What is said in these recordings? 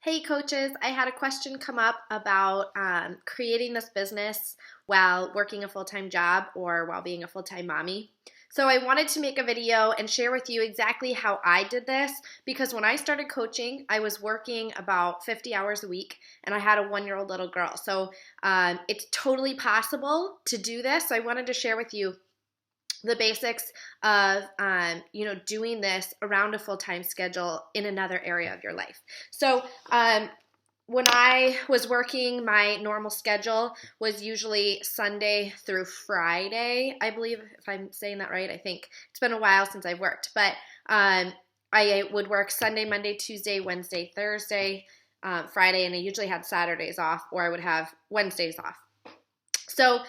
Hey coaches, I had a question come up about creating this business while working a full-time job or while being a full-time mommy. So I wanted to make a video and share with you exactly how I did this because when I started coaching, I was working about 50 hours a week and I had a 1-year-old little girl. So it's totally possible to do this. So I wanted to share with you the basics of doing this around a full-time schedule in another area of your life. So when I was working, my normal schedule was usually Sunday through Friday, I believe, if I'm saying that right. I think it's been a while since I've worked, but I would work Sunday, Monday, Tuesday, Wednesday, Thursday, Friday, and I usually had Saturdays off, or I would have Wednesdays off. So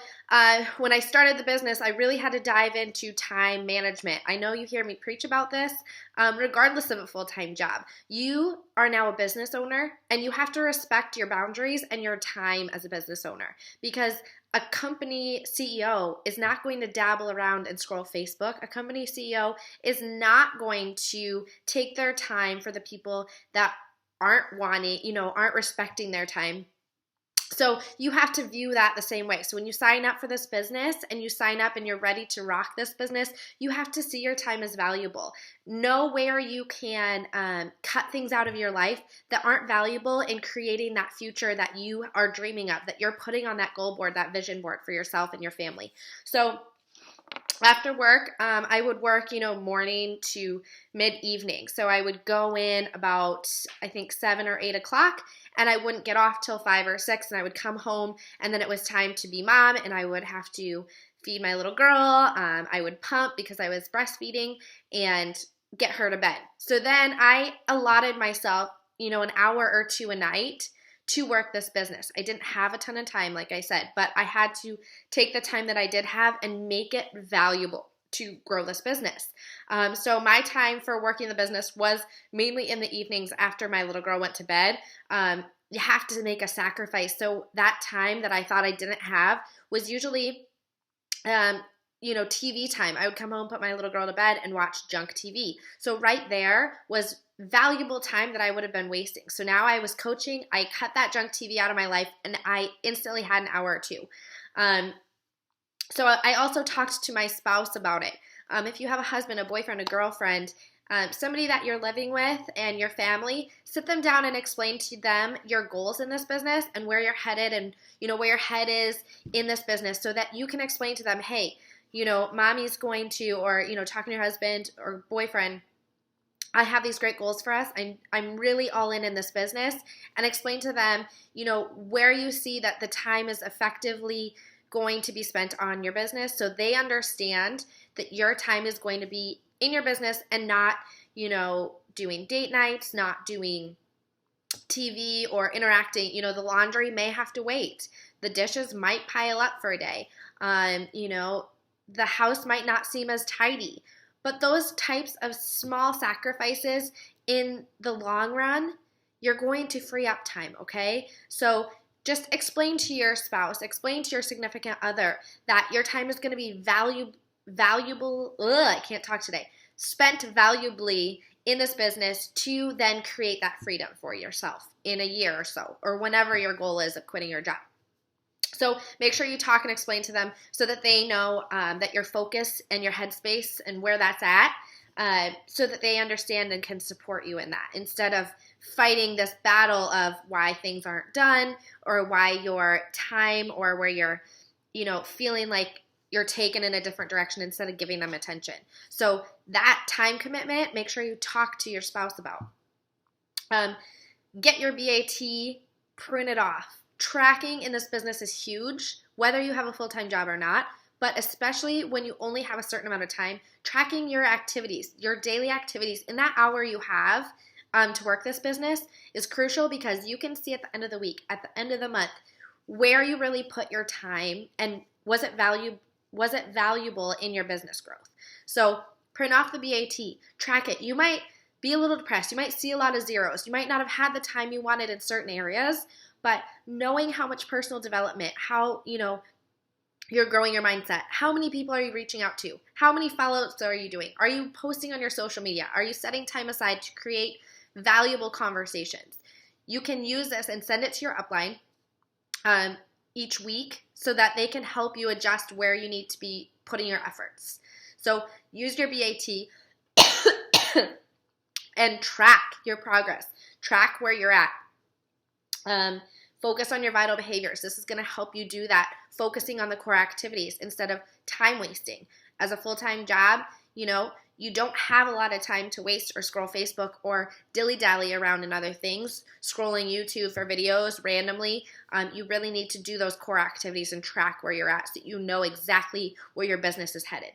when I started the business, I really had to dive into time management. I know you hear me preach about this, regardless of a full-time job. You are now a business owner, and you have to respect your boundaries and your time as a business owner because a company CEO is not going to dabble around and scroll Facebook. A company CEO is not going to take their time for the people that aren't respecting their time. So you have to view that the same way. So when you sign up for this business and you sign up and you're ready to rock this business, you have to see your time as valuable. Know where you can cut things out of your life that aren't valuable in creating that future that you are dreaming of, that you're putting on that goal board, that vision board for yourself and your family. So after work, I would work, morning to mid-evening. So I would go in about, I think, 7 or 8 o'clock, and I wouldn't get off till 5 or 6, and I would come home, and then it was time to be mom, and I would have to feed my little girl. I would pump because I was breastfeeding and get her to bed. So then I allotted myself, an hour or two a night to work this business. I didn't have a ton of time, like I said, but I had to take the time that I did have and make it valuable to grow this business. So my time for working the business was mainly in the evenings after my little girl went to bed. You have to make a sacrifice. So that time that I thought I didn't have was usually TV time. I would come home, put my little girl to bed, and watch junk TV. So right there was valuable time that I would have been wasting. So now I was coaching, I cut that junk TV out of my life, and I instantly had an hour or two. So I also talked to my spouse about it. If you have a husband, a boyfriend, a girlfriend, somebody that you're living with and your family, sit them down and explain to them your goals in this business and where you're headed and, where your head is in this business so that you can explain to them, hey, mommy's going to, or, talking to your husband or boyfriend, I have these great goals for us. I'm really all in this business, and explain to them, where you see that the time is effectively going to be spent on your business so they understand that your time is going to be in your business and not, doing date nights, not doing TV or interacting. The laundry may have to wait. The dishes might pile up for a day. The house might not seem as tidy. But those types of small sacrifices in the long run, you're going to free up time, okay? So just explain to your spouse, explain to your significant other that your time is going to be spent valuably in this business to then create that freedom for yourself in a year or so, or whenever your goal is of quitting your job. So make sure you talk and explain to them so that they know that your focus and your headspace and where that's at, so that they understand and can support you in that instead of fighting this battle of why things aren't done or why your time or where you're, feeling like you're taken in a different direction instead of giving them attention. So that time commitment, make sure you talk to your spouse about. Get your BAT printed off. Tracking in this business is huge, whether you have a full-time job or not, but especially when you only have a certain amount of time, tracking your activities, your daily activities in that hour you have to work this business is crucial because you can see at the end of the week, at the end of the month, where you really put your time and was it valuable in your business growth. So print off the BAT, track it. You might be a little depressed. You might see a lot of zeros. You might not have had the time you wanted in certain areas, but knowing how much personal development, how, you're growing your mindset, how many people are you reaching out to? How many follow-ups are you doing? Are you posting on your social media? Are you setting time aside to create valuable conversations? you can use this and send it to your upline each week so that they can help you adjust where you need to be putting your efforts. So use your BAT and track your progress. Track where you're at. Focus on your vital behaviors. This is going to help you do that, focusing on the core activities instead of time wasting. As a full-time job, you don't have a lot of time to waste or scroll Facebook or dilly-dally around in other things, scrolling YouTube for videos randomly. You really need to do those core activities and track where you're at so that you know exactly where your business is headed.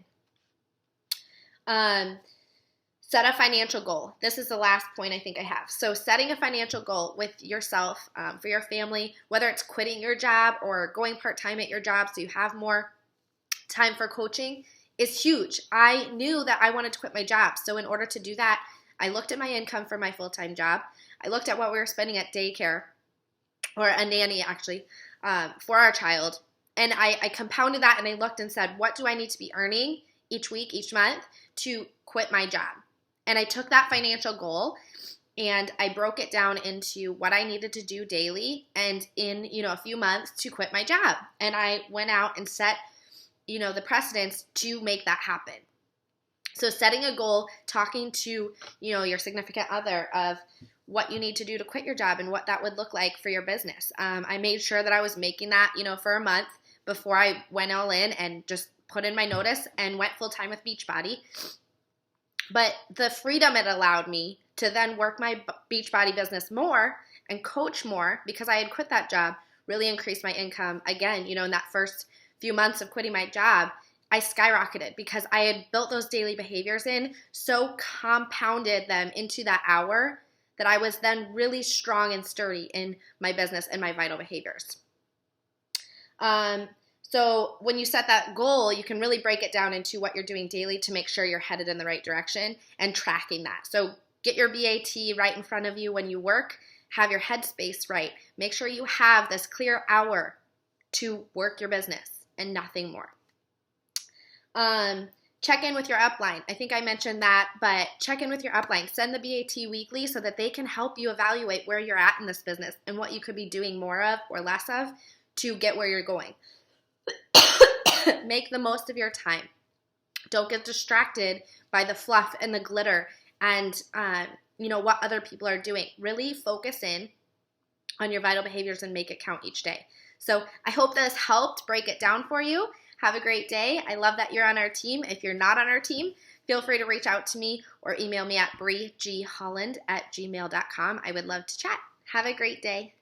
Set a financial goal. This is the last point I think I have. So setting a financial goal with yourself, for your family, whether it's quitting your job or going part-time at your job so you have more time for coaching, is huge. I knew that I wanted to quit my job. So in order to do that, I looked at my income for my full-time job. I looked at what we were spending at daycare, or a nanny actually, for our child. And I compounded that and I looked and said, what do I need to be earning each week, each month to quit my job? And I took that financial goal and I broke it down into what I needed to do daily and in, a few months to quit my job. And I went out and set, the precedents to make that happen. So setting a goal, talking to, your significant other of what you need to do to quit your job and what that would look like for your business. I made sure that I was making that, for a month before I went all in and just put in my notice and went full time with Beachbody. But the freedom it allowed me to then work my Beachbody business more and coach more because I had quit that job really increased my income. Again, in that first few months of quitting my job, I skyrocketed because I had built those daily behaviors in, so compounded them into that hour that I was then really strong and sturdy in my business and my vital behaviors. So when you set that goal, you can really break it down into what you're doing daily to make sure you're headed in the right direction and tracking that. So get your BAT right in front of you when you work. Have your headspace right. Make sure you have this clear hour to work your business and nothing more. Check in with your upline. I think I mentioned that, but check in with your upline. Send the BAT weekly so that they can help you evaluate where you're at in this business and what you could be doing more of or less of to get where you're going. Make the most of your time. Don't get distracted by the fluff and the glitter and what other people are doing. Really focus in on your vital behaviors and make it count each day. So I hope this helped break it down for you. Have a great day. I love that you're on our team. If you're not on our team, feel free to reach out to me or email me at breegholland@gmail.com. I would love to chat. Have a great day.